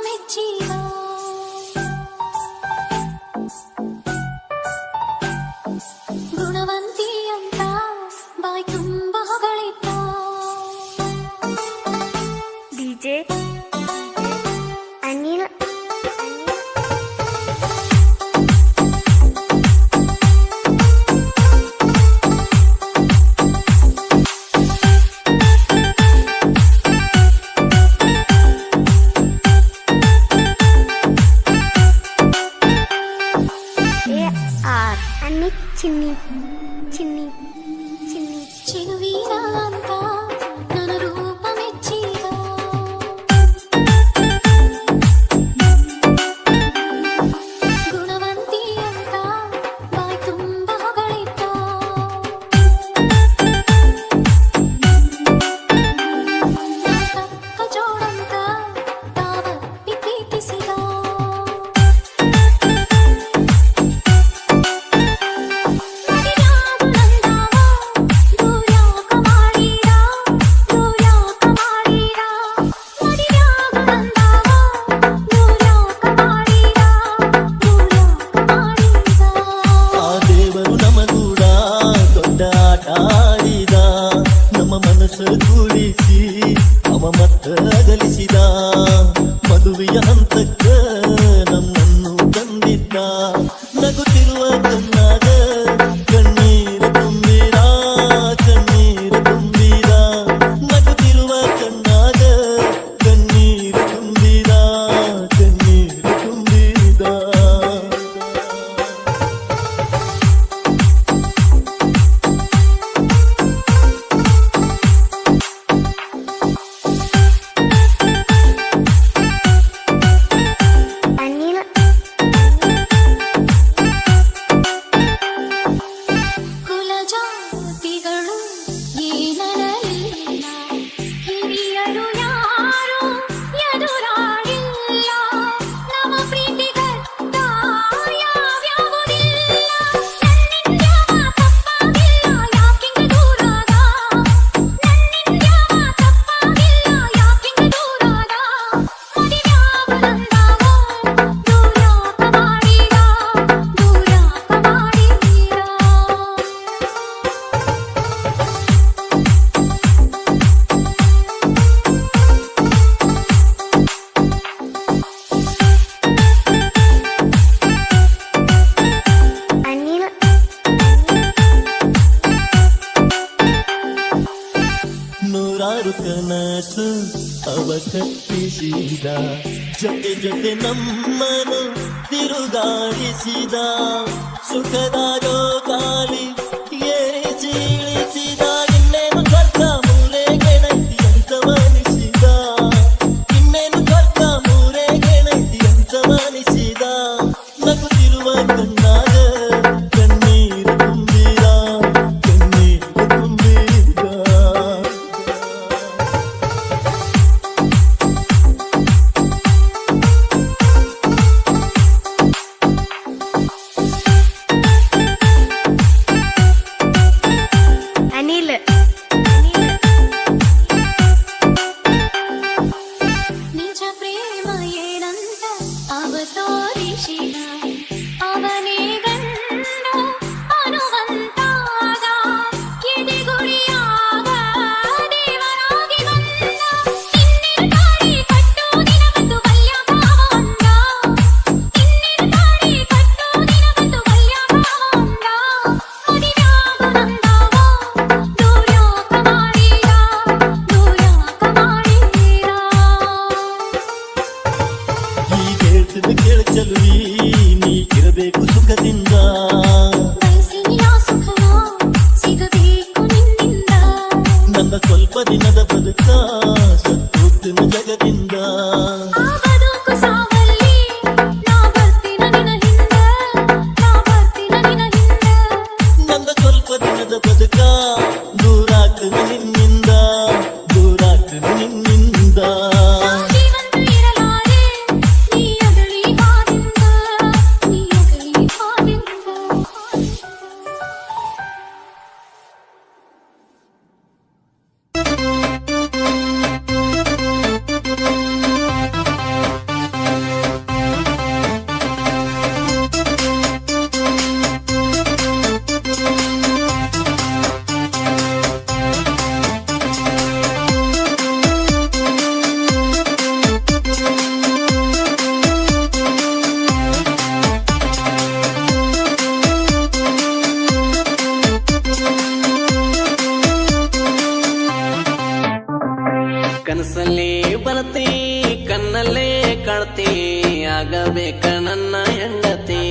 ಮೆಚ್ಚಿದ ಗುಣವಂತಿ ಅಂತ ಬಾಯಿ ತುಂಬ ಹೊಗಳಿದ್ದ ಡಿಜೆ ಅನಿಲ್ ಅನಿಲ್ ಚಿನ್ನಿ ಚಿನ್ನಿ ಚಿನ್ನಿ ಚಿನುವೀರ ಅಂತ ನನ್ನ ರೂಪ ಮೆಚ್ಚಿದ ಗುಣವಂತಿ ಅಂತ ಬಾಯಿ ತುಂಬ ಹೊಗಳಿದ್ದ ತಕ್ಕ ಜೋಡಂತ ತಾವಪ್ಪಿ ಪ್ರೀತಿಸಿದ ಕೂಡಿಸಿ ಅವ ಮತ್ತ ಅಗಲಿಸಿದ ಮದುವೆಯ ಹಂತಕ್ಕ ನಮ್ಮನ್ನು ತಂದಿದ್ದ ನಗುತ್ತಿರುವ ಕಣ್ಣಾಗ ಕಣ್ಣೀರ ತುಂಬಿರ ಕಣ್ಣೀರ ತುಂಬಿರ ನಗುತ್ತಿರುವ ಕಣ್ಣಾಗ ಕಣ್ಣೀರ ತುಂಬಿರ ಕಣ್ಣೀರ ತುಂಬಿದ ಕುಲಜಾತಿಗಳು ಏನಲಿಲ್ಲ ಹಿರಿಯರು ಯಾರು ಎದುರಾಗಿಲ್ಲ ನಮ್ಮ ಪ್ರೀತಿಗರ್ಥ ಯಾವ್ಯಾವುದಿಲ್ಲ ನನ್ನಿಂದ್ಯಾವ ತಪ್ಪಾಗಿಲ್ಲ ಯಾಕಿಂಗ ದೂರಾದ ನನ್ನಿಂದ್ಯಾವ ತಪ್ಪಾಗಿಲ್ಲ ಯಾಕಿಂಗ ದೂರಾದ ಮದುವ್ಯಾವ ನಂದಾವ ದೂರ್ಯಾಕ ಮಾಡಿದ ದೂರ್ಯಾಕ ಮಾಡಿದ ಅನಿಲ್ ನೂರಾರು ಕನಸು ಅವ ಕಟ್ಟಿಸಿದ ಜೊತೆ ಜೊತೆ ನಮ್ಮನು ತಿರುಗಾಡಿಸಿದ ಸುಖದಾಗೋ ಗಾಳಿ ಏರಿಸಿ ಇಳಿಸಿದ ಇನ್ನೇನು ಸ್ವರ್ಗ ಮೂಲೆ ಗೆಣತಿ ಅಂತ ಮನಿಸಿದ ಇನ್ನೇನು ಸ್ವರ್ಗ ಮೂಲೆ ಗೆಣತಿ ಅಂತ ಮನಿಸಿದ ನಗುತ್ತಿರುವ ಕಣ್ಣಾಗ ಕಣ್ಣೀರು ತುಂಬಿದ ಕಣ್ಣೀರು ತುಂಬಿದ ಅನಿಲ್ ನಿಜ ಪ್ರೇಮ ಏನಂತ ಅವ ತೋರಿಸಿದ ಅವನೇ ಗಂಡ ಅನುವಂತಾದ ಎದೆಗುಡಿಯಾಗ ದೇವರಾಗಿ ಬಂದ ಇನ್ನೇನು ತಾಳಿ ಕಟ್ಟೋ ದಿನ ಬಂದು ಬಲ್ಯ ಭಾವ ಅಂದ ಇನ್ನೇನು ತಾಳಿ ಕಟ್ಟೋ ದಿನ ಬಂದು ಬಲ್ಯ ಭಾವ ಅಂದ ಮದುವ್ಯಾಗ ನಂದಾವ ದೂರ್ಯಾಕ ಮಾಡಿದ ದೂರ್ಯಾಕ ಮಾಡಿದ ಹೀಗೇಳ್ತಿದ್ದ ಕೇಳ ಚಲುವಿ ನೀ ಇರಬೇಕು ಸುಖದಿಂದ ಬಯಸಿನ ಸುಖನ ಸಿಗಬೇಕು ನಿನ್ನಿಂದ ನನ್ನ ಸ್ವಲ್ಪ ದಿನದ ಬದುಕ ಸತ್ತೋಗ್ತಿನ ಜಗದಿಂದ ಆ ಬದುಕು ಸಾವಲ್ಲಿ ನಾ ಬರ್ತೀನ ನಿನ ಹಿಂದ ನಾ ಬರ್ತೀನ ನಿನ ಹಿಂದ ನನ್ನ ಸ್ವಲ್ಪ ದಿನದ ಬದುಕ ದೂರಾಗ್ತದ ನಿನ್ನಿಂದ ದೂರಾಗ್ತದ ನಿನ್ನಿಂದ ಜೀವಂತ ಇರಲಾರೆ ನೀ ಅಗಲಿ ಹಾದಿಂದ ನೀ ಅಗಲಿ ಹಾದಿಂದ ಕನಸಲ್ಲಿ ಬರ್ತಿ ಕಣ್ಣಲ್ಲೇ ಕಾಡ್ತಿ ಆಗಬೇಕ ನನ್ನ ಹೆಂಡತಿ